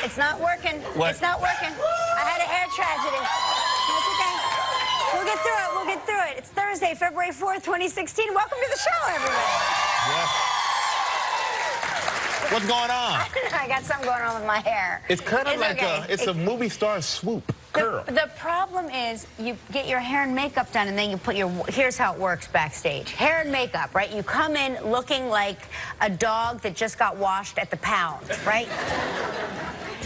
It's not working. What? It's not working. I had a hair tragedy. That's okay. We'll get through it. We'll get through it. It's Thursday, February 4th, 2016. Welcome to the show, everybody. Yes. What's going on? I got something going on with my hair. It's kind of like okay. it's a movie star swoop curl. The problem is you get your hair and makeup done, and then you put your... Here's how it works backstage. Hair and makeup, right? You come in looking like a dog that just got washed at the pound, right?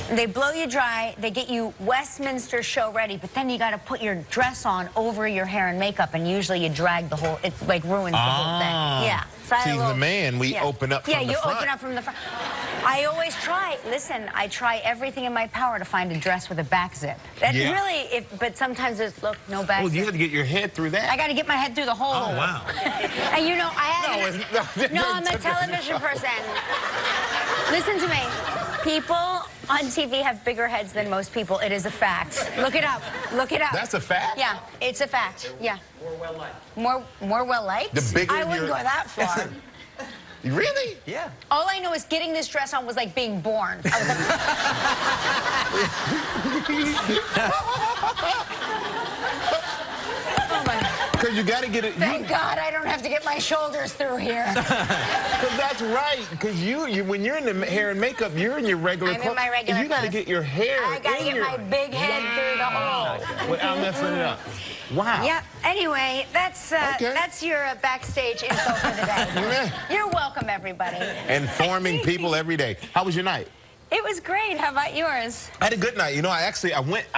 They blow you dry, they get you Westminster show ready, but then you got to put your dress on over your hair and makeup, and usually you drag the whole... It like ruins the whole thing. Yeah. So See, the man, we open up from the front. Yeah, you open up from the front. I always try. Listen, I try everything in my power to find a dress with a back zip. That really, but sometimes there's, look, no back zip. You have to get your head through that. I got to get my head through the hole. Oh, wow. And you know, I have... No, I'm a television person. Listen to me. People on TV have bigger heads than most people. It is a fact. Look it up. Look it up. That's a fact? Yeah, it's a fact. Yeah. More well-liked. More well-liked? The bigger I wouldn't go that far. Really? Yeah. All I know is getting this dress on was like being born. I was like... Because you got to get it... Thank God I don't have to get my shoulders through here. Because that's right. Because when you're in the hair and makeup, you're in your regular clothes. I'm in my regular You got to clothes. get your hair I got to get my big head through the hole. Without messing it up. Wow. Yeah. Anyway, that's your backstage info for the day. You're welcome, everybody. Informing people every day. How was your night? It was great. How about yours? I had a good night. You know, I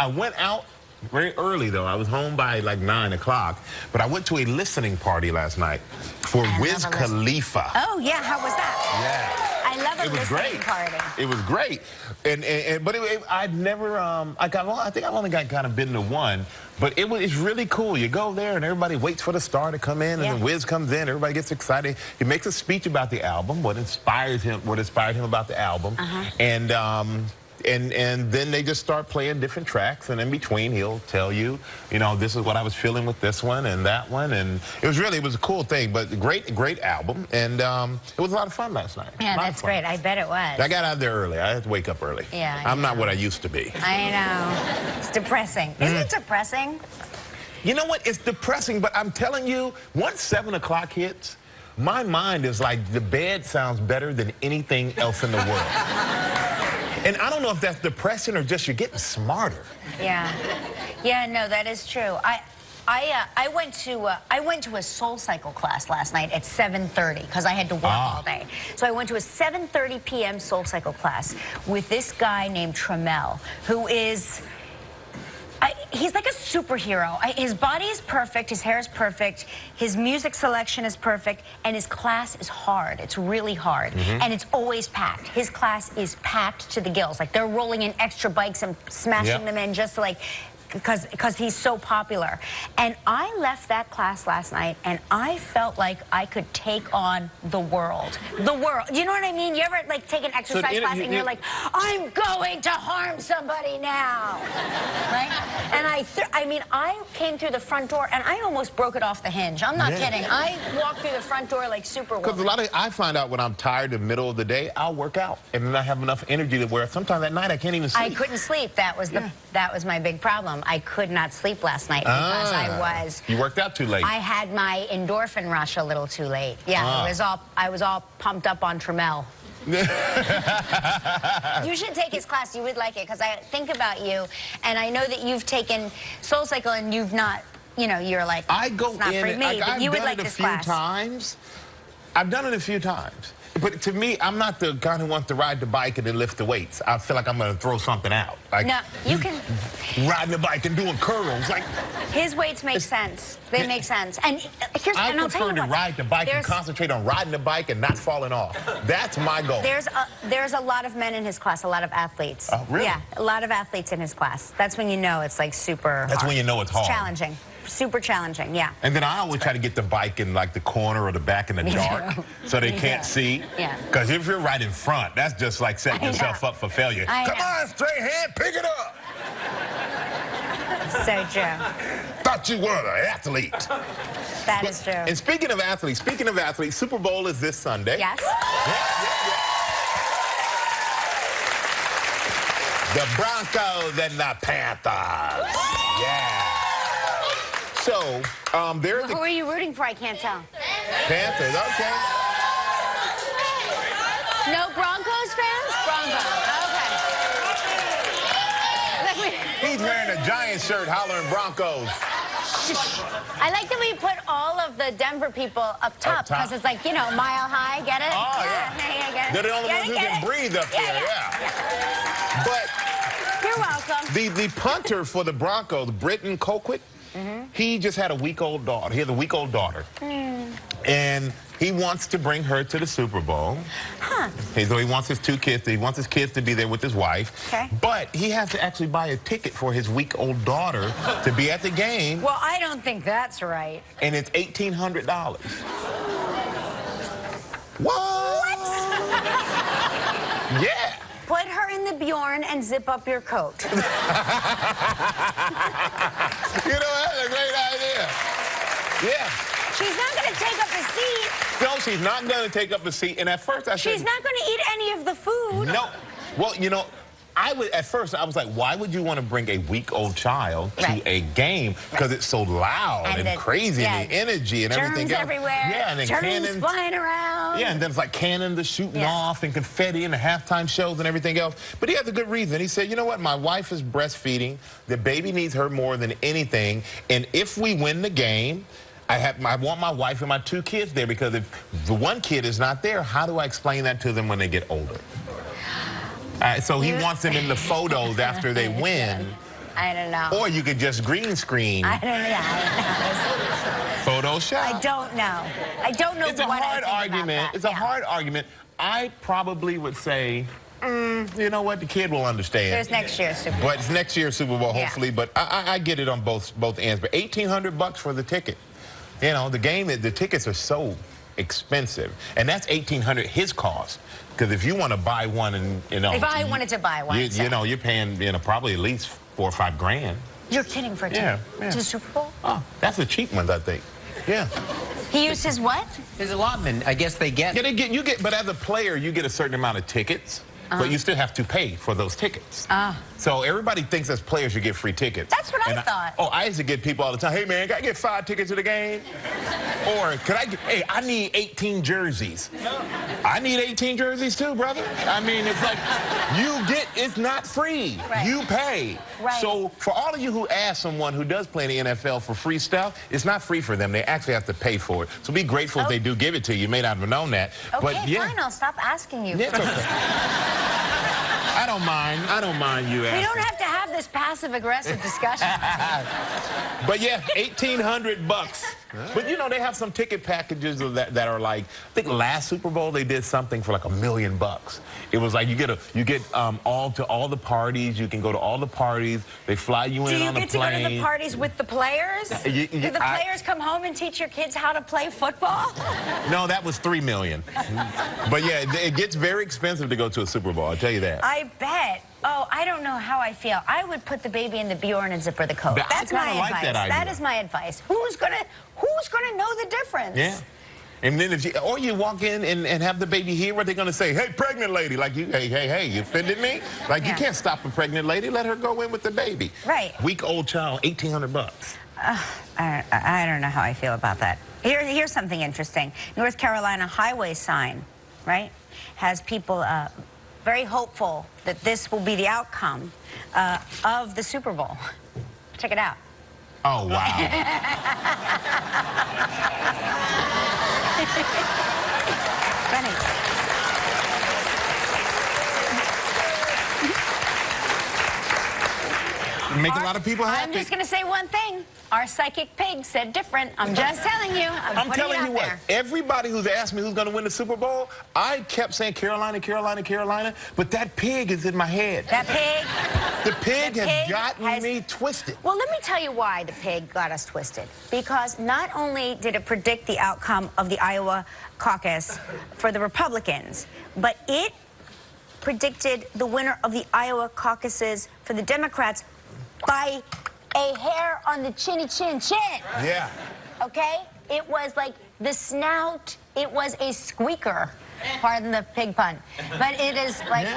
went out very early, though. I was home by like 9 o'clock. But I went to a listening party last night for Wiz Khalifa. Oh, yeah. How was that? Yeah. I love a listening party. It was great. But I'd never, I think I've only got kind of been to one. But it's really cool. You go there and everybody waits for the star to come in, and then Wiz comes in. Everybody gets excited. He makes a speech about the album, what inspired him about the album, and then they just start playing different tracks, and in between he'll tell you, you know, this is what I was feeling with this one and that one, and it was a cool thing. But great album, and it was a lot of fun last night. Yeah, that's great. I bet it was. I got out there early. I had to wake up early. Yeah, I'm not what I used to be. I know. It's depressing. Isn't it depressing? You know what? It's depressing, but I'm telling you, once 7 o'clock hits, my mind is like, the bed sounds better than anything else in the world. And I don't know if that's depressing or just you're getting smarter. Yeah. Yeah, no, that is true. I went to a Soul Cycle class last night at 7:30 because I had to work all day. So I went to a 7:30 p.m. Soul Cycle class with this guy named Trammell, who is... he's like a superhero. His body is perfect, his hair is perfect, his music selection is perfect, and his class is hard. It's really hard, and it's always packed. His class is packed to the gills. Like, they're rolling in extra bikes and smashing them in just to, like, because he's so popular. And I left that class last night, and I felt like I could take on the world. The world. You know what I mean? You ever, like, take an exercise class and you're like, I'm going to harm somebody now, right? And I mean, I came through the front door, and I almost broke it off the hinge. I'm not kidding. I walked through the front door like Superwoman. Because I find out when I'm tired in the middle of the day, I'll work out, and then I have enough energy to where sometimes at night I can't even sleep. I couldn't sleep. That was my big problem. I could not sleep last night because You worked out too late. I had my endorphin rush a little too late. Yeah, I was all pumped up on Trammell. You should take his class. You would like it, because I think about you, and I know that you've taken Soul Cycle and you've not, you know, you're like, I go it's not in, for me, but you would like this class. I've done it a few times. But to me, I'm not the guy who wants to ride the bike and then lift the weights. I feel like I'm going to throw something out. Like, no, you can... Riding the bike and doing curls. Like, his weights make sense. They make sense. And I I'll tell prefer you to what, ride the bike and concentrate on riding the bike and not falling off. That's my goal. There's a lot of men in his class, a lot of athletes. Oh, really? Yeah, a lot of athletes in his class. That's when you know it's like super That's hard. when you know it's hard. It's challenging. Super challenging, yeah. And then I always try to get the bike in like the corner or the back in the dark so they can't see. Yeah. Because if you're right in front, that's just like setting yourself up for failure. Come on, straight hand, pick it up. So true. Thought you were an athlete. That is true. And speaking of athletes, Super Bowl is this Sunday. Yes. The Broncos and the Panthers. Yeah. So, they're Who are you rooting for? I can't tell. Panthers, okay. No Broncos fans? Broncos. Okay. He's wearing a Giant shirt hollering Broncos. I like that we put all of the Denver people up top because it's like, you know, mile high. Get it? Oh, yeah. Get it? They're the only ones who can breathe up there, yeah. But you're welcome. the punter for the Broncos, Britton Colquitt, he just had a week-old daughter. He has a week-old daughter. And he wants to bring her to the Super Bowl. So he wants his two kids. He wants his kids to be there with his wife. Okay. But he has to actually buy a ticket for his week-old daughter to be at the game. Well, I don't think that's right. And it's $1,800. What? Yeah. Put her in the Bjorn and zip up your coat. You know, that's a great idea. Yeah. She's not going to take up a seat. No, she's not going to take up a seat. And at first I said... She's not going to eat any of the food. No. Well, you know, at first I was like, why would you want to bring a week-old child to a game? Because it's so loud and crazy and the energy and everything else. Germs everywhere. Yeah, and then Germs flying around. Yeah, and then it's like cannons are shooting off and confetti and the halftime shows and everything else. But he has a good reason. He said, you know what? My wife is breastfeeding. The baby needs her more than anything. And if we win the game, I want my wife and my two kids there, because if the one kid is not there, how do I explain that to them when they get older? So he wants them in the photos after they win. I don't know. Or you could just green screen. I don't know. Photoshop. I don't know. I don't know It's a hard argument. It's a hard argument. I probably would say, you know what? The kid will understand. There's next year's Super Bowl. But it's next year's Super Bowl, hopefully. But I get it on both ends. But $1,800 for the ticket. You know, the tickets are so expensive, and that's $1,800 his cost. Because if you want to buy one, and you know, if I wanted to buy one, you know, you're paying probably at least $4 or $5 grand. You're kidding for a ticket to the Super Bowl? Oh, that's a cheap one, I think. Yeah. He used his what? His allotment. I guess they get. Yeah, but as a player, you get a certain amount of tickets. But you still have to pay for those tickets. So everybody thinks as players you get free tickets. That's what I thought. I used to get people all the time, hey man, can I get 5 tickets to the game? Or could I get, hey, I need 18 jerseys. I need 18 jerseys too, brother. I mean, it's like, it's not free. You pay. So for all of you who ask someone who does play in the NFL for free stuff, it's not free for them. They actually have to pay for it. So be grateful if they do give it to you. You may not have known that. Okay, but fine, I'll stop asking you. It's okay. I don't mind you asking. We don't have to have this passive-aggressive discussion. But yeah, $1,800. But you know, they have some ticket packages that are like, I think last Super Bowl they did something for like $1 million. It was like you get all the parties. You can go to all the parties. They fly you in on a plane. Do you get to go to the parties with the players? Do the players come home and teach your kids how to play football? No, that was $3 million. But yeah, it gets very expensive to go to a Super Bowl. I'll tell you that. I bet. Oh, I don't know how I feel. I would put the baby in the Bjorn and zipper the coat. That's my advice. Like that idea. That is my advice. Who's gonna know the difference? Yeah. And then or you walk in and have the baby here, what are they gonna say? Hey, pregnant lady, like hey, you offended me? Like you can't stop a pregnant lady. Let her go in with the baby. Right. Week-old child, $1,800. I don't know how I feel about that. Here's something interesting. North Carolina highway sign, right, has people very hopeful that this will be the outcome of the Super Bowl. Check it out. Oh, wow. Funny. Make a lot of people happy. I'm just going to say one thing. Our psychic pig said different. I'm just telling you. I'm telling you what. Everybody who's asked me who's going to win the Super Bowl, I kept saying Carolina, Carolina, Carolina, but that pig is in my head. That pig? The pig has gotten me twisted. Well, let me tell you why the pig got us twisted. Because not only did it predict the outcome of the Iowa caucus for the Republicans, but it predicted the winner of the Iowa caucuses for the Democrats by a hair on the chinny chin chin. Yeah. Okay? It was like the snout, it was a squeaker. Pardon the pig pun. But it is like,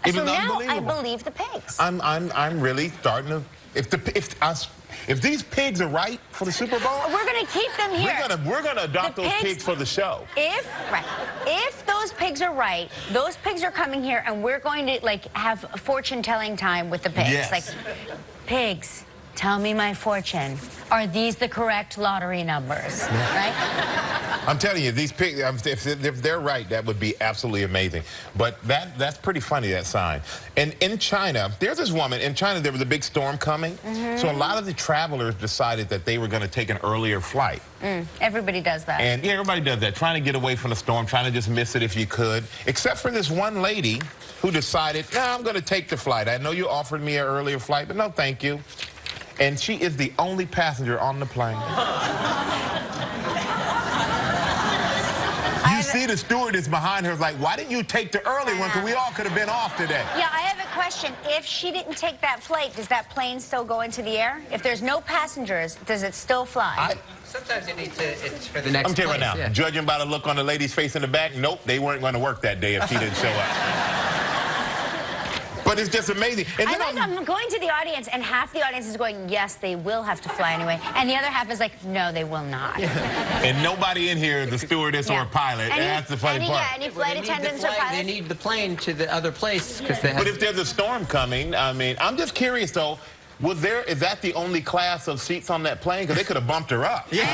It So was now I unbelievable. believe the pigs. I'm really starting to. If these pigs are right for the Super Bowl, We're going to keep them here. we're gonna adopt those pigs for the show. If those pigs are right, those pigs are coming here, and we're going to like have fortune telling time with the pigs. Yes. Like, pigs, tell me my fortune. Are these the correct lottery numbers? Right? I'm telling you, these pigs, if they're right, that would be absolutely amazing. But that's pretty funny, that sign. And in China, there's this woman. In China, there was a big storm coming. So a lot of the travelers decided that they were going to take an earlier flight. Everybody does that. And yeah, everybody does that, trying to get away from the storm, trying to just miss it if you could. Except for this one lady who decided, no, I'm going to take the flight. I know you offered me an earlier flight, but no, thank you. And she is the only passenger on the plane. You see the stewardess behind her is like, why didn't you take the early one? Because we all could have been off today. Yeah, I have a question. If she didn't take that flight, does that plane still go into the air? If there's no passengers, does it still fly? Sometimes it's for the next I'm telling you right now, judging by the look on the lady's face in the back, nope, they weren't going to work that day if she didn't show up. But it's just amazing. And then I'm going to the audience, and half the audience is going, yes, they will have to fly anyway. And the other half is like, no, they will not. And nobody in here is a stewardess or a pilot. And that's the funny part. Any flight attendants or pilots. They need the plane to the other place because they have... But if there's a storm coming, I mean, I'm just curious, though, is that the only class of seats on that plane? Because they could have bumped her up. Yeah.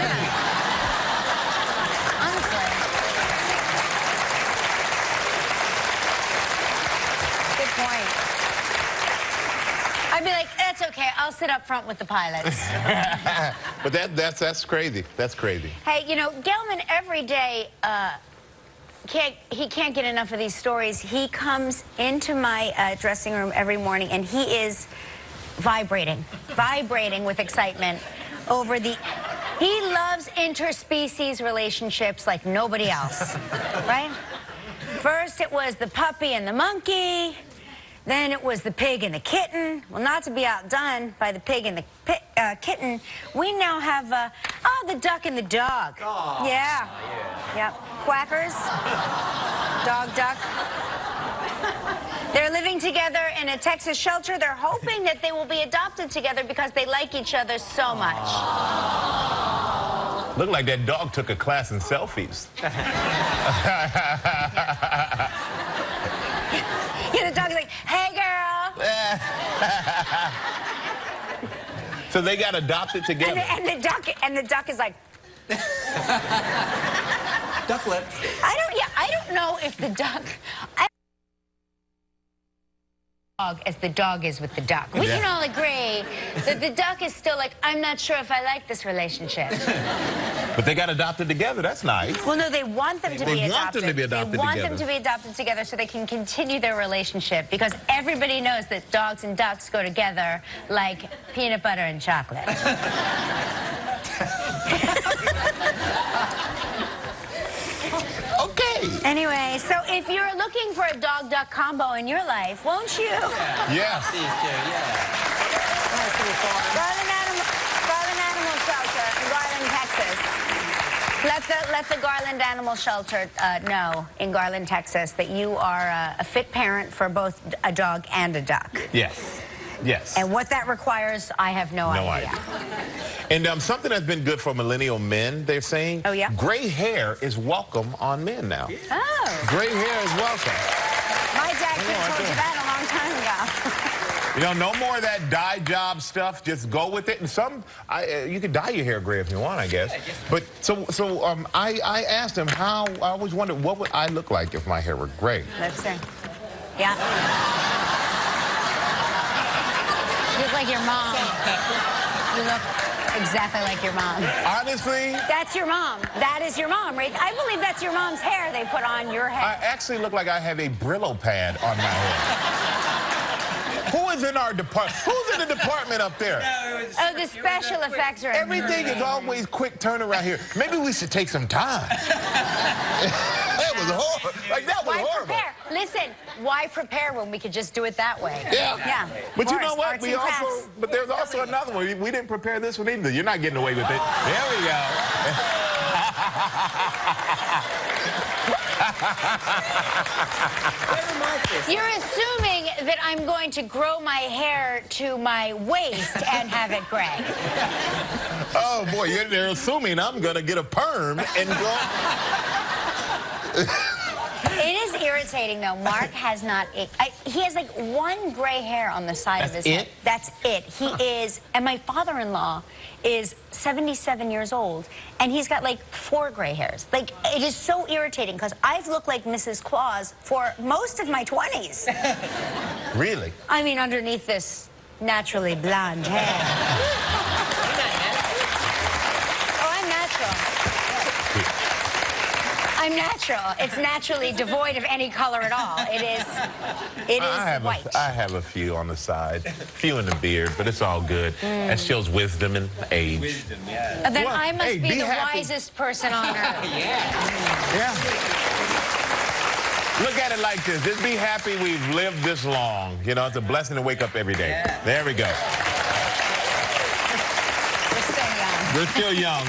Honestly. Good point. I'd be like, that's okay. I'll sit up front with the pilots. But that's crazy. That's crazy. Hey, you know, Gelman every day, he can't get enough of these stories. He comes into my dressing room every morning, and he is vibrating with excitement over he loves interspecies relationships like nobody else, right? First it was the puppy and the monkey, then it was the pig and the kitten. Well, not to be outdone by the pig and the kitten, we now have, the duck and the dog. Oh, yeah. Yep. Quackers, dog, duck. They're living together in a Texas shelter. They're hoping that they will be adopted together because they like each other so much. Look like that dog took a class in selfies. Yeah, the dog's like, hey, girl. So they got adopted together. And the duck is like... Duck lips. I don't know if the duck... as the dog is with the duck. We can all agree that the duck is still like, I'm not sure if I like this relationship. But they got adopted together. That's nice. Well, no, they want them to be adopted. They want them to be adopted They want together. them to be adopted together so they can continue their relationship, because everybody knows that dogs and ducks go together like peanut butter and chocolate. Okay. Anyway, so if you're looking for a dog-duck combo in your life, won't you? Yes. These two, yeah. Garland Animal Shelter in Garland, Texas. Let the Garland Animal Shelter know in Garland, Texas, that you are a fit parent for both a dog and a duck. Yes. Yes. And what that requires, I have no idea. And something that's been good for millennial men, they're saying, oh, yeah? Gray hair is welcome on men now. Oh. Gray hair is welcome. My dad could have told you that a long time ago. You know, no more of that dye job stuff. Just go with it. And you can dye your hair gray if you want, I guess. But I asked him I always wondered, what would I look like if my hair were gray? Let's see. Yeah. You look like your mom. You look exactly like your mom. Honestly? That's your mom. That is your mom, right? I believe that's your mom's hair they put on your head. I actually look like I have a Brillo pad on my head. Who is in our department? Who's in the department up there? Oh, the special effects are... Everything is always quick turnaround here. Maybe we should take some time. That was horrible. Like, that was horrible. Prepare? Listen, why prepare when we could just do it that way? Yeah. Yeah. But you know what? But there's also another one. We didn't prepare this one either. You're not getting away with it. There we go. You're assuming that I'm going to grow my hair to my waist and have it gray. Oh, boy, they're assuming I'm going to get a perm and go... It is irritating, though. Mark has not... he has, like, one gray hair on the side of his head. That's it? He is... And my father-in-law is 77 years old, and he's got, like, 4 gray hairs. Like, it is so irritating, because I've looked like Mrs. Claus for most of my 20s. Really? I mean, underneath this naturally blonde hair. Oh, I'm natural. I'm natural. It's naturally devoid of any color at all. It is white. I have a few on the side, few in the beard, but it's all good. That shows wisdom and age. Wisdom, yeah. Then well, I must be the happy. wisest person on earth. Yeah. Look at it like this. Just be happy we've lived this long. You know, it's a blessing to wake up every day. Yeah. There we go. We're still young. We're still young.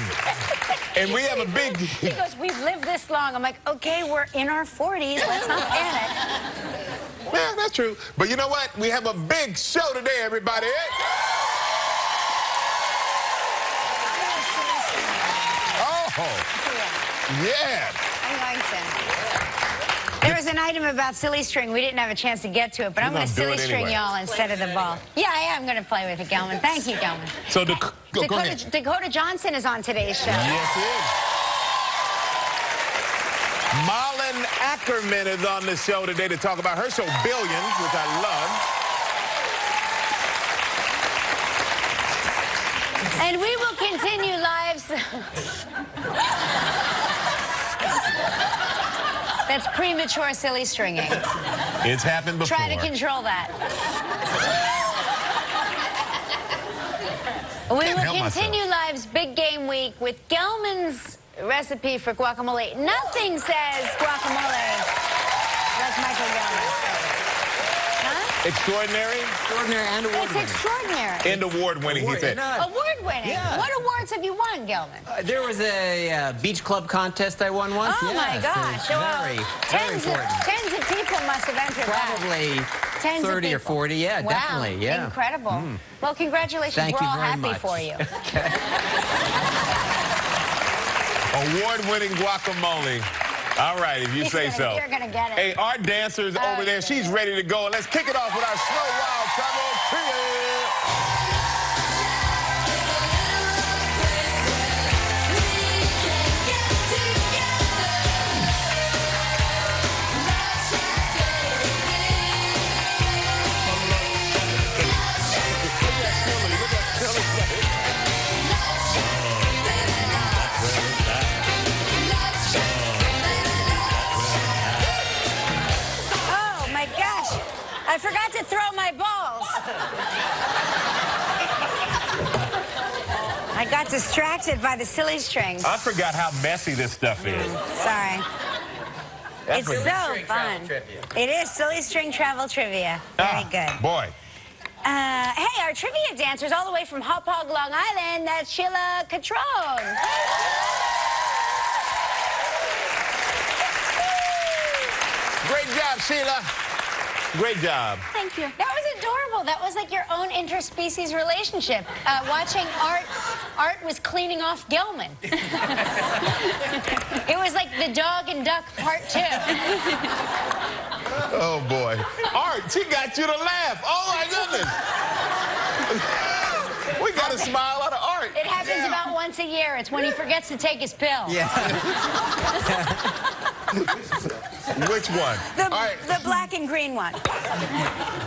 And we have a big... He goes, we've lived this long. I'm like, okay, we're in our 40s. Let's not panic. Yeah, that's true. But you know what? We have a big show today, everybody. Oh, yeah. I'm going to. There was an item about silly string. We didn't have a chance to get to it, but I'm going to silly string y'all instead of the ball. Yeah, I am going to play with it, Gelman. Thank you, Gelman. So, go ahead. Dakota Johnson is on today's show. Yes, he is. Malin Akerman is on the show today to talk about her show, Billions, which I love. And we will continue lives. That's premature silly stringing. It's happened before. Try to control that. We will continue lives Big Game Week with Gelman's recipe for guacamole. Nothing says guacamole like Michael Gelman. Huh? Extraordinary? Extraordinary and award-winning. It's extraordinary. And award-winning, he said. Award-winning. Yeah. What awards have you won, Gelman? There was a beach club contest I won once. Oh, my Yes, gosh. it's Well, very tens important. of people must have entered that. Probably Tens of 30 or people. 40, yeah, Wow, definitely, yeah. Incredible. Well, congratulations. Thank We're you all very happy much. for you. Award-winning guacamole. All right, if you say so. You're going to get it. Hey, our dancer's over there. She's ready to go. And let's kick it off with our Slow Wild Travel Trio. Oh, my gosh. I forgot to throw my balls. I got distracted by the silly strings. I forgot how messy this stuff is. Sorry. It's so String fun. travel trivia. It is silly string travel trivia. Very good. Boy. Hey, our trivia dancers all the way from Hop Hog, Long Island. That's Sheila Catrone. Great job, Sheila. Great job. Thank you. That was adorable. That was like your own interspecies relationship. Watching Art was cleaning off Gelman. It was like the dog and duck part 2. Oh, boy. Art, she got you to laugh. Oh, my goodness. We got a smile out of Art. It happens about once a year. It's when he forgets to take his pill. Yeah. Which one? The black and green one.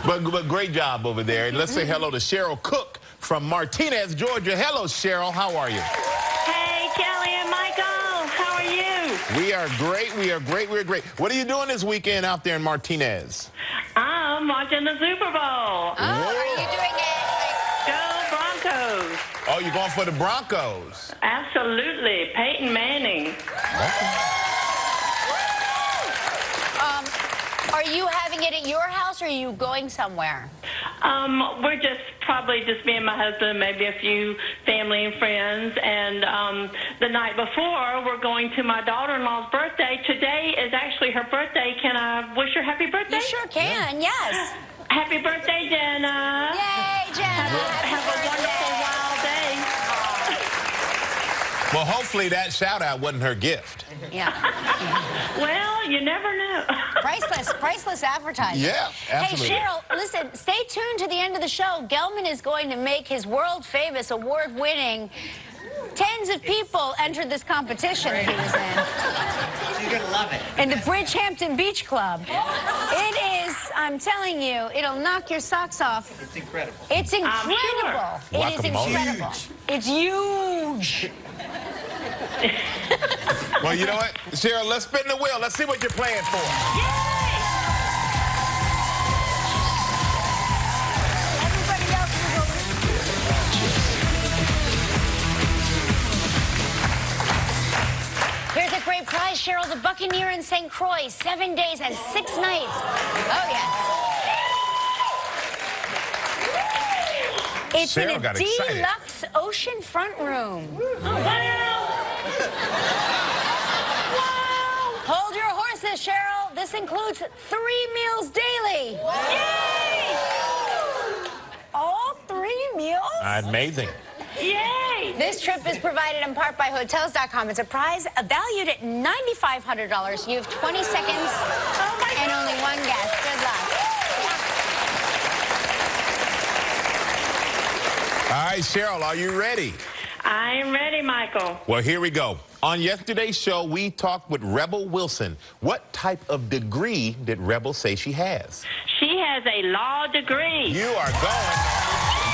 But great job over there. Let's say hello to Cheryl Cook from Martinez, Georgia. Hello, Cheryl. How are you? Hey, Kelly and Michael. How are you? We are great. We are great. We're great. What are you doing this weekend out there in Martinez? I'm watching the Super Bowl. Oh, are you doing it? Go Broncos. Oh, you're going for the Broncos. Absolutely. Peyton Manning. Are you having it at your house, or are you going somewhere? We're probably just me and my husband, maybe a few family and friends. And the night before, we're going to my daughter-in-law's birthday. Today is actually her birthday. Can I wish her happy birthday? You sure can, yes. Happy birthday, Jenna. Yay, Jenna. Have a wonderful, wild day. Well, hopefully that shout-out wasn't her gift. Yeah. Well, you never know. Priceless advertising. Yeah, absolutely. Hey, Cheryl, listen, stay tuned to the end of the show. Gelman is going to make his world-famous, award-winning, tens of people entered this competition that he was in. You're going to love it. In the Bridgehampton Beach Club. It is, I'm telling you, it'll knock your socks off. It's incredible. It's incredible. Sure. It is incredible. It's huge. Well, you know what, Cheryl, let's spin the wheel. Let's see what you're playing for. Everybody else is over. Here's a great prize, Cheryl. The Buccaneer in St. Croix, 7 days and 6 nights. Oh, yes. It's Cheryl in a got excited. deluxe oceanfront room. Hold your horses, Cheryl. This includes 3 meals daily. Yay! All 3 meals? Amazing. Yay! This trip is provided in part by Hotels.com. It's a prize valued at $9,500. You have 20 seconds and only one guest. Good luck. All right, Cheryl, are you ready? I'm ready, Michael. Well, here we go. On yesterday's show, we talked with Rebel Wilson. What type of degree did Rebel say she has? She has a law degree. You are going.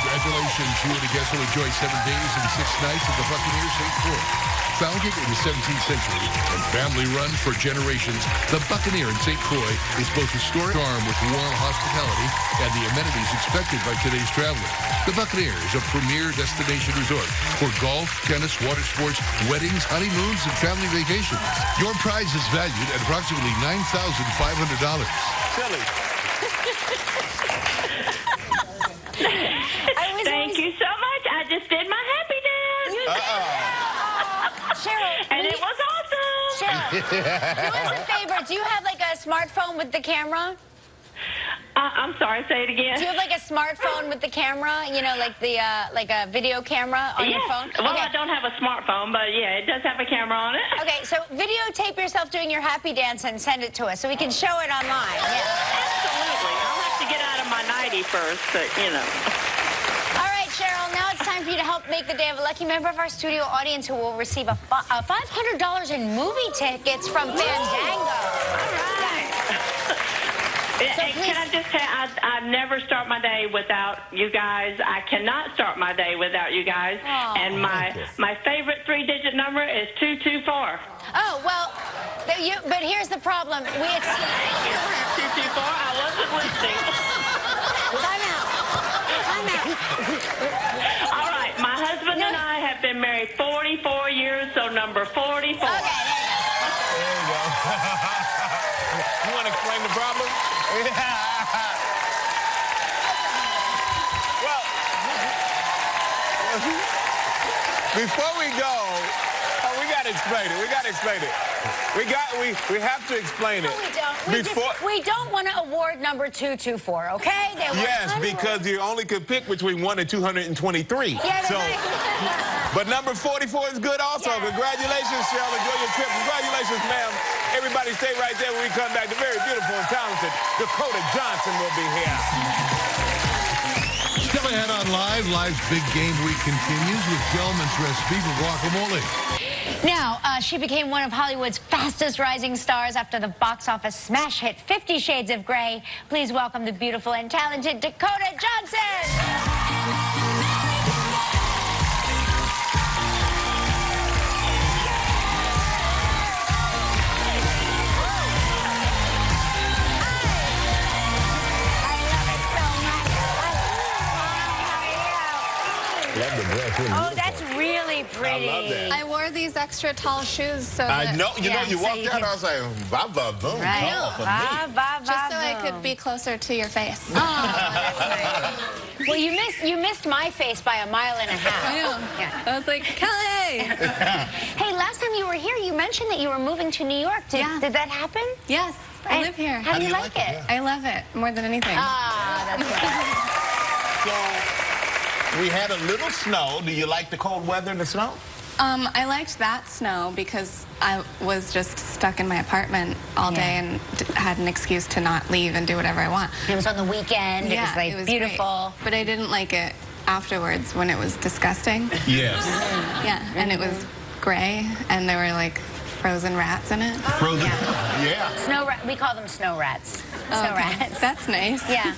Congratulations, you and the guests will enjoy 7 days and 6 nights at the Buccaneer St. Croix. Founded in the 17th century and family-run for generations, the Buccaneer in St. Croix is both historic charm with warm hospitality and the amenities expected by today's traveler. The Buccaneer is a premier destination resort for golf, tennis, water sports, weddings, honeymoons, and family vacations. Your prize is valued at approximately $9,500. Silly. Thank you so much. I just did my happy dance. Cheryl, And it was awesome. Cheryl, do us a favor. Do you have like a smartphone with the camera? I'm sorry, say it again. Do you have like a smartphone with the camera? You know, like the like a video camera on your phone? Well, Okay. I don't have a smartphone, but yeah, it does have a camera on it. Okay, so videotape yourself doing your happy dance and send it to us so we can show it online. Yeah. Absolutely. I'll have to get out of my nightie first, but you know. All right, Cheryl, now it's time for you to help make the day of a lucky member of our studio audience who will receive a $500 in movie tickets from Fandango. All right. And can I just say, I never start my day without you guys. I cannot start my day without you guys. Aw. And my favorite 3-digit number is 224. Oh, well, but here's the problem. Thank you, 224. I wasn't listening. Time out. All right, my husband and I have been married 44 years, so number 44. Okay, There you go. You want to explain the problem? Well, before we go, we got to explain it. We got to explain it. We have to explain it. no, we don't. We don't want to award number 224, okay? Yes, because you only could pick between 1 and 223. Yeah, so, right. but number 44 is good also. Yeah. Congratulations, Cheryl. Enjoy your trip. Congratulations, ma'am. Everybody stay right there when we come back. The very beautiful and talented Dakota Johnson will be here. Still ahead on Live. Live's Big Game Week continues with Gelman's recipe for guacamole. Now, she became one of Hollywood's fastest rising stars after the box office smash hit 50 Shades of Grey. Please welcome the beautiful and talented Dakota Johnson. Love dress. You're Oh, beautiful. that's really pretty. I love that. I wore these extra tall shoes so I that, know. You know, you so walked you out, can- I was like, ba-ba, boom. Right. tall for me. just so I could be closer to your face. Oh, that's nice. Well, you missed my face by a mile and a half. I know. Yeah. I was like, Kelly! Hey, last time you were here, you mentioned that you were moving to New York. Did that happen? Yes, I live here. How do you like it? Yeah. I love it more than anything. Ah, that's right. So, we had a little snow. Do you like the cold weather and the snow? I liked that snow because I was just stuck in my apartment all day and had an excuse to not leave and do whatever I want. It was on the weekend. It was like beautiful. Great. But I didn't like it afterwards when it was disgusting. Yes. Yeah, and it was gray and there were like frozen rats in it. Frozen? Yeah. Snow rat. We call them snow rats. Snow rats. That's nice. Yeah.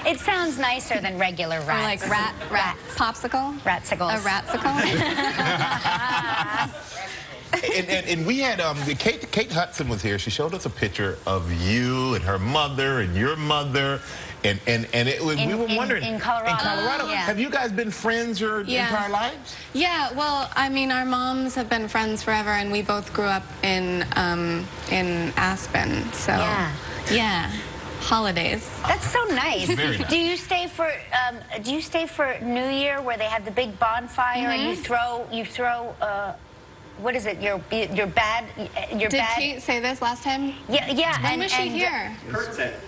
It sounds nicer than regular Or rats. like rat popsicle. Ratsicles. A ratsicle. And we had Kate Hudson was here. She showed us a picture of you and her mother and your mother, and we were wondering in Colorado. In Colorado, Yeah. have you guys been friends your entire lives? Yeah, well, I mean, our moms have been friends forever, and we both grew up in Aspen. So yeah, holidays. That's so nice. Very nice. Do you stay for New Year where they have the big bonfire and you throw what is it? Your bad. Did Kate say this last time? Yeah. When was she here?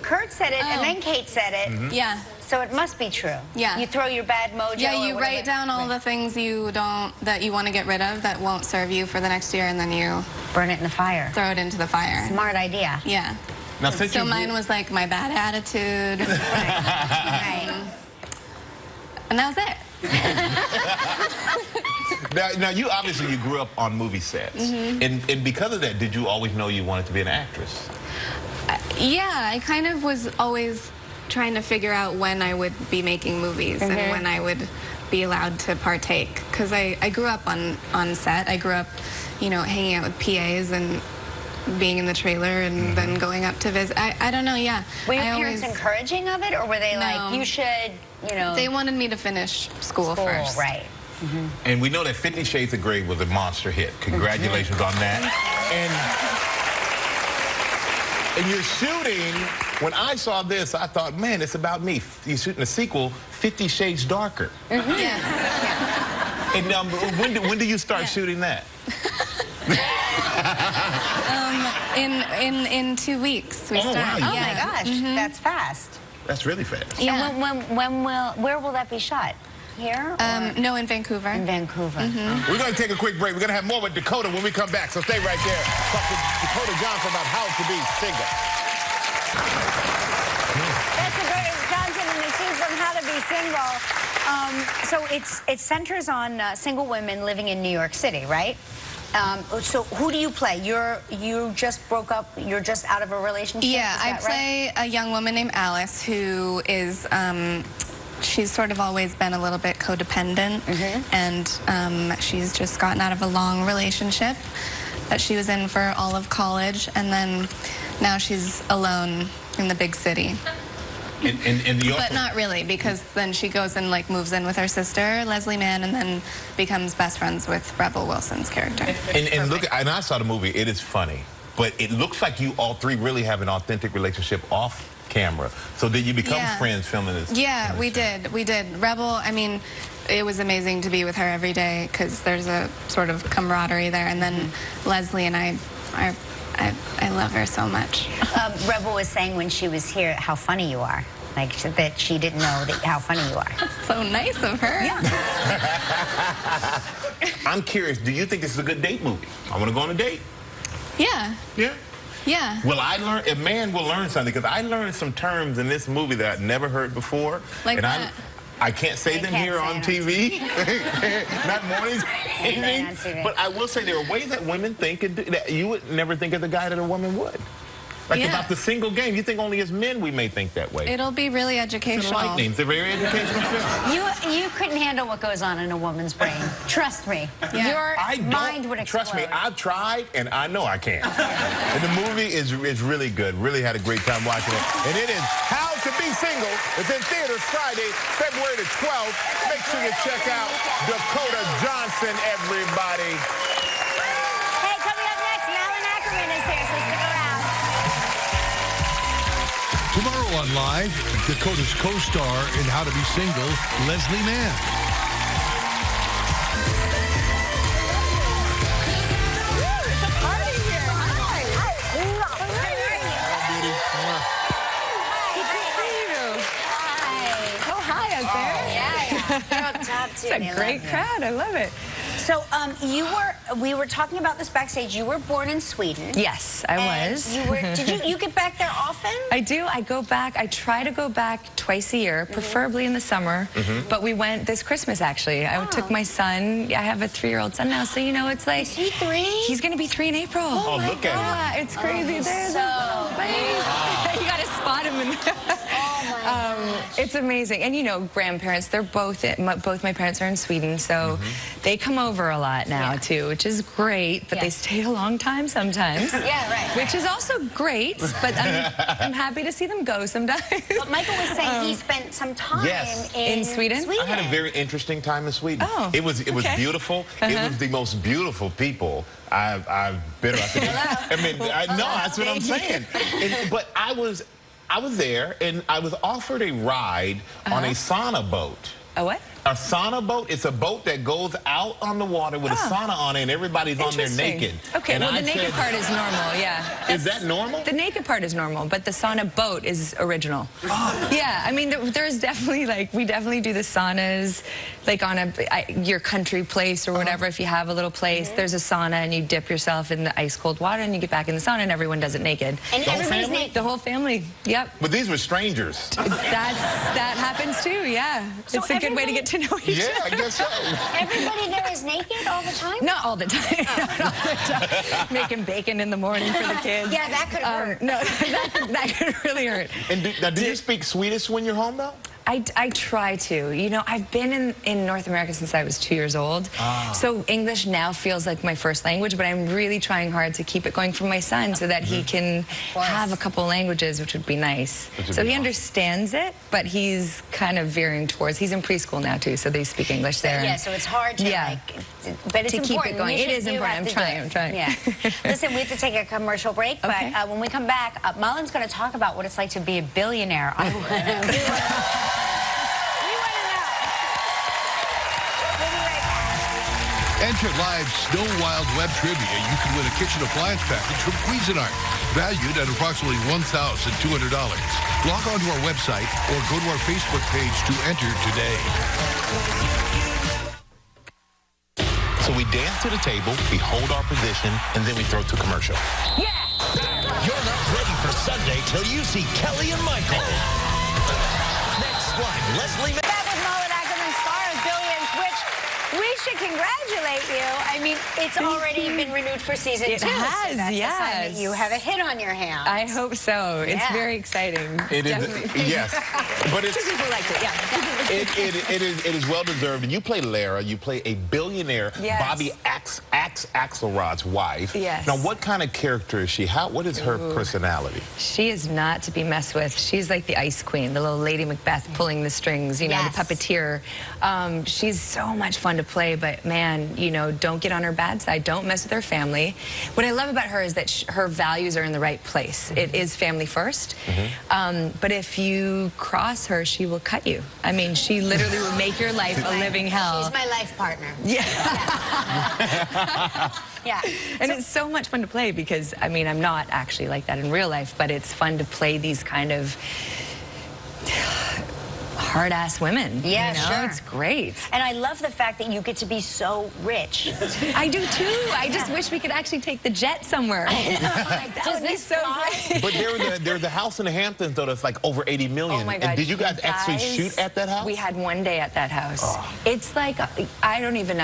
Kurt said it, and then Kate said it. Yeah. So it must be true. Yeah. You throw your bad mojo. Yeah, or you whatever. write down all the things that you want to get rid of that won't serve you for the next year, and then you Burn it in the fire. throw it into the fire. Smart idea. Yeah. Now, since So you mine was like my bad attitude, Right. and that was it. now you obviously you grew up on movie sets, and because of that, did you always know you wanted to be an actress? Yeah, I kind of was always trying to figure out when I would be making movies and when I would be allowed to partake. Because I grew up on set. I grew up, you know, hanging out with PAs and being in the trailer and then going up to visit. I don't know, yeah. Were your parents encouraging of it, or were they like, you should, you know? They wanted me to finish school first. Right. And we know that 50 Shades of Grey was a monster hit. Congratulations on that. And you're shooting, when I saw this, I thought, man, it's about me. You're shooting a sequel, 50 Shades Darker. Yes. And when do you start shooting that? In 2 weeks we start. Wow. Oh my gosh, that's fast. That's really fast. Yeah. And where will that be shot? Here? No, in Vancouver. In Vancouver. We're going to take a quick break. We're going to have more with Dakota when we come back, so stay right there. Talk to Dakota Johnson about how to be single. That's Dakota Johnson, and she's on How to Be Single. So it centers on single women living in New York City, right? So who do you play? You just broke up. You're just out of a relationship. Yeah, I play a young woman named Alice who is. She's sort of always been a little bit codependent, and she's just gotten out of a long relationship that she was in for all of college, and then now she's alone in the big city. But not really, because then she goes and like moves in with her sister, Leslie Mann, and then becomes best friends with Rebel Wilson's character. And look, and I saw the movie. It is funny, but it looks like you all three really have an authentic relationship off camera. So did you become friends filming this? Yeah, we did. Rebel, I mean, it was amazing to be with her every day because there's a sort of camaraderie there. And then Leslie and I love her so much. Rebel was saying when she was here how funny you are. Like, that she didn't know how funny you are. So nice of her. Yeah. I'm curious, do you think this is a good date movie? I want to go on a date. Yeah. Yeah? Yeah. Will I learn? A man will learn something, because I learned some terms in this movie that I'd never heard before. Like and that. I can't say them here on TV. Not mornings, evenings. But I will say there are ways that women think that you would never think of the guy that a woman would. Like about the single game. You think only as men we may think that way. It'll be really educational. It's enlightening. It's a very educational film. You couldn't handle what goes on in a woman's brain. Trust me. Your mind would explode. Trust me, I've tried, and I know I can't. And the movie is really good. Really had a great time watching it. And it is How to Be Single is in theaters Friday, February the 12th. Make sure you check out Dakota Johnson, everybody. Hey, coming up next, Malin Akerman is here, so stick around. Tomorrow on Live, Dakota's co-star in How to Be Single, Leslie Mann. You're up top, too. It's a great crowd. I love it. So, we were talking about this backstage. You were born in Sweden. Yes, I was. You get back there often? I do. I go back. I try to go back twice a year, preferably in the summer. But we went this Christmas, actually. I took my son. I have a 3-year-old son now, so, you know, it's like... Is he 3? He's going to be 3 in April. Oh, look at him. Yeah, it's crazy. There's so nice. You got to spot him. It's amazing. And, you know, grandparents, they're both my parents are in Sweden, so they come over a lot now, too, which is great, but they stay a long time sometimes. Yeah, right. Which is also great, but I'm happy to see them go sometimes. But Michael was saying he spent some time in Sweden. I had a very interesting time in Sweden. Oh, it was beautiful. It was the most beautiful people I've been around. I mean, no, that's what I'm saying. But I was there, and I was offered a ride on a sauna boat. A what? A sauna boat. It's a boat that goes out on the water with a sauna on it, and everybody's on there naked. Okay, and well, I the naked part is normal, yeah. Is that normal? The naked part is normal, but the sauna boat is original. Yeah, I mean, there's definitely, like, we definitely do the saunas, like, on your country place or whatever. If you have a little place, there's a sauna, and you dip yourself in the ice-cold water, and you get back in the sauna, and everyone does it naked. And everybody's naked? The whole family, yep. But these were strangers. That happens, too, yeah. So it's a good way to get to know each other. Yeah, I guess so. Everybody there is naked all the time? Not all the time. Not all the time. Making bacon in the morning for the kids. Yeah, that could hurt. No, that could really hurt. And do you speak Swedish when you're home, though? I try to. You know, I've been in North America since I was 2 years old. So English now feels like my first language, but I'm really trying hard to keep it going for my son so that he can have a couple languages, which would be nice. So he understands it, but he's kind of veering towards, he's in preschool now too, so they speak English there. Yeah, so it's hard to, but it's to keep it going. It is important. I'm trying. Yeah. Listen, we have to take a commercial break, but when we come back, Malin's going to talk about what it's like to be a billionaire. Enter live Snow Wild Web Trivia. You can win a kitchen appliance package from Cuisinart, valued at approximately $1,200. Log on to our website or go to our Facebook page to enter today. So we dance to the table, we hold our position, and then we throw to commercial. Yeah! You're not ready for Sunday till you see Kelly and Michael. Next one, Leslie Mann. That was Malin Akerman, star of Billions, which we should congratulate you. I mean, it's already been renewed for season 2. It has, so that's a sign that you have a hit on your hands. I hope so. It's very exciting. It is, yes. But it's... Two people liked it, yeah. It is well-deserved. And you play Lara. You play a billionaire, Bobby Axelrod's wife. Yes. Now, what kind of character is she? What is her personality? She is not to be messed with. She's like the ice queen, the little Lady Macbeth pulling the strings, you know, the puppeteer. She's so much fun to play, but man, you know, don't get on her bad side. Don't mess with her family. What I love about her is that her values are in the right place. It is family first. But if you cross her, she will cut you. I mean, she literally will make your life a living hell. She's my life partner. Yeah. Yeah. And it's so much fun to play because, I mean, I'm not actually like that in real life, but it's fun to play these kind of hard-ass women. Yeah, you know? sure. It's great. And I love the fact that you get to be so rich. I do too. I just wish we could actually take the jet somewhere. That would be so great. But there's a house in the Hamptons, though, that's like over $80 million. Oh my God. And did you guys actually shoot at that house? We had one day at that house. It's like, I don't even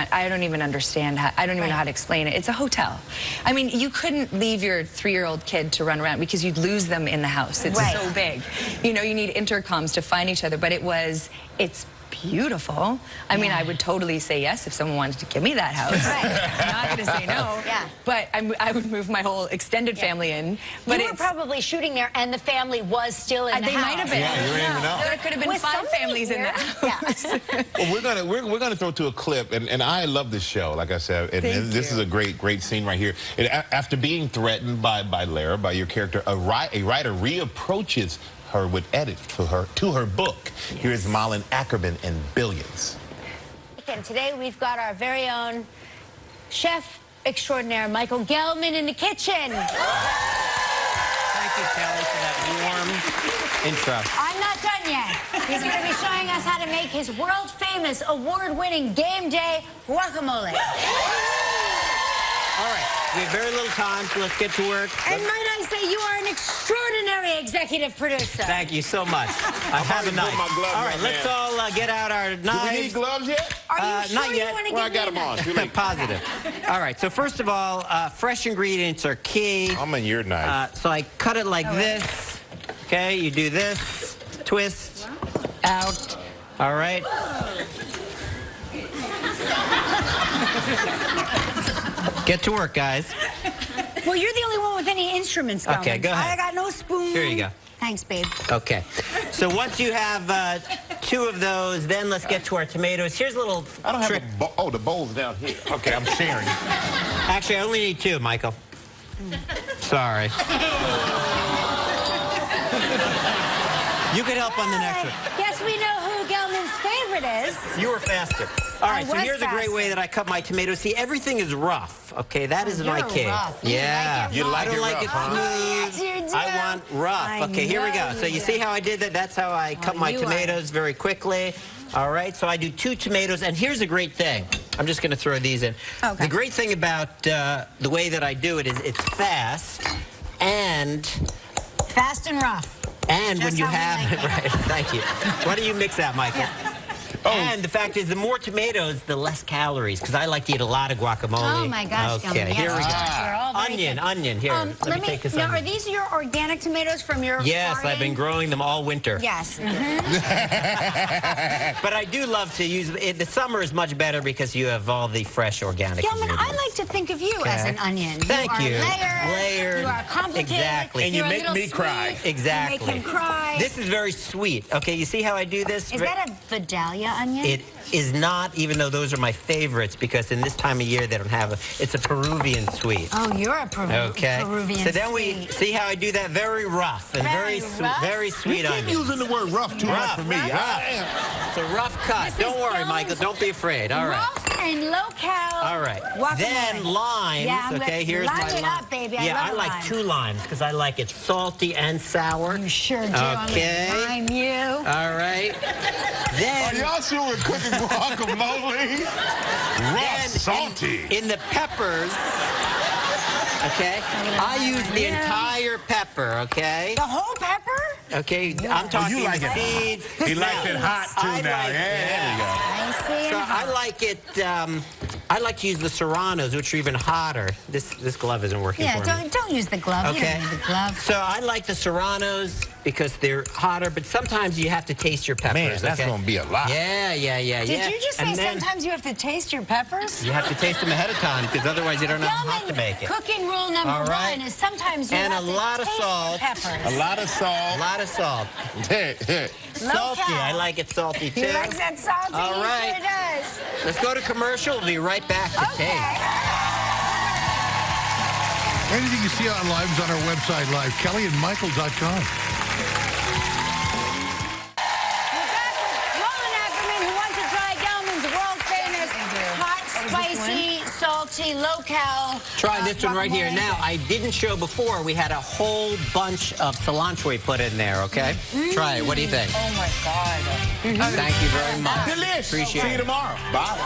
understand how, I don't even know how to explain it. It's a hotel. I mean, you couldn't leave your 3-year-old kid to run around because you'd lose them in the house. It's so big. You know, you need intercoms to find each other, but it was because it's beautiful. I mean, I would totally say yes if someone wanted to give me that house. I'm not going to say no. Yeah. But I would move my whole extended family in. But you were probably shooting there, and the family was still in the they house. might have been. Yeah, you didn't even know. There could have been Was 5 somebody families in here? the house. Yeah. Well, we're gonna throw to a clip, and I love this show. Like I said, and this is a great scene right here. And after being threatened by Lara, by your character, a writer reapproaches her with edits to her book. Yes. Here is Malin, Akerman, and Billions. And today we've got our very own chef extraordinaire, Michael Gelman, in the kitchen. Thank you, Kelly, for that warm intro. I'm not done yet. He's going to be showing us how to make his world-famous, award-winning game day guacamole. All right, we have very little time, so let's get to work. And might I say, you are an extraordinary executive producer. Thank you so much. I have a knife. All right, let's all get out our knives. Do we need gloves yet? Are you sure not you yet. want to Well, I give got me them on. a Too late. Positive. All right, so first of all, fresh ingredients are key. I'm in your knife. So I cut it like this. Okay, you do this, twist, out. All right. Get to work, guys. Well, you're the only one with any instruments going. Okay, go ahead. I got no spoon. Here you go. Thanks, babe. Okay. So once you have 2 of those, then let's get to our tomatoes. Here's a little I don't trick. have a bowl. Oh, the bowl's down here. Okay, I'm sharing. Actually, I only need 2, Michael. Sorry. You could help on the next one. Guess we know who Gelman's favorite is. You were faster. All right, so was here's a great way faster. that I cut my tomatoes. See, everything is rough. Okay, that is my you're cake. rough. Yeah. You like I don't it like rough, it huh? smooth. Yes, you do. I want rough. I Okay, here we go. know So you you see do. how I did that? That's how I cut my you are. tomatoes very quickly. All right, so I do 2 tomatoes, and here's a great thing. I'm just going to throw these in. Okay. The great thing about the way that I do it is it's fast, and Fast and rough. when Just you how we have like it, right, thank you. Why don't you mix that, Michael? Oh. And the fact is, the more tomatoes, the less calories, because I like to eat a lot of guacamole. Oh, my gosh, Okay, Gelman. here we go. Yes, you're all very good. Onion, here. Let me take this now, onion. are these your organic tomatoes from your Yes, garden? I've been growing them all winter. Yes. But I do love to use it. The summer is much better because you have all the fresh organic Gelman, ingredients. I like to think of you as an onion. Thank you. You are Layered. You are complicated. Exactly. And you You're a make little me cry. sweet. Exactly. You make him cry. This is very sweet. Okay, you see how I do this? Is that a Vidalia onion? It is not, even though those are my favorites, because in this time of year they don't have it's a Peruvian sweet. Oh, you're a Okay. Peruvian So then we sweet. see how I do that? Very rough and Very rough? very sweet You keep onion. using the word rough too much for me. Rough. It's a rough cut. This Don't is worry, Gelman's Michael. Don't be afraid. All right. Rough and low-cal. All right. guacamole. Then limes. Yeah, I'm okay, gonna here's line my it lime. up, baby. I Yeah, love I like lime. 2 limes because I like it salty and sour. You sure do. Okay. I'm gonna lime you. All right. Are Then y'all sure we're cooking guacamole? Rough, then salty. in the peppers. Okay, I use the entire pepper. Okay. The whole pepper? Okay, I'm talking you like it. seeds. He likes it hot too I now. like- There we go. I see. So I like it. I like to use the serranos, which are even hotter. This glove isn't working Yeah, for me. don't use the glove. You Okay. don't need the glove. So I like the serranos because they're hotter, but sometimes you have to taste your peppers. Man, that's okay? going to be a lot. Yeah. Did you just say And then sometimes you have to taste your peppers? you have to taste them ahead of time because otherwise you don't know how hot to make it. Cooking rule number All right. 1 is sometimes you And have a to lot of taste your salt. peppers. A lot of A salt. lot of salt. Salty. I like it salty too. He likes that salty. All He right. sure does. Let's go to commercial. We'll be right back to Okay. taste. Anything you see on live is on our website, live, kellyandmichael.com. We're back with Malin Akerman, who wants to try Gelman's world-famous hot, spicy, salty, low-cal. Try this one right here. guacamole. Now, I didn't show before. We had a whole bunch of cilantro we put in there, okay? Try it. What do you think? Oh, my God. Thank you very much. Delicious. Appreciate See it. you tomorrow. Bye.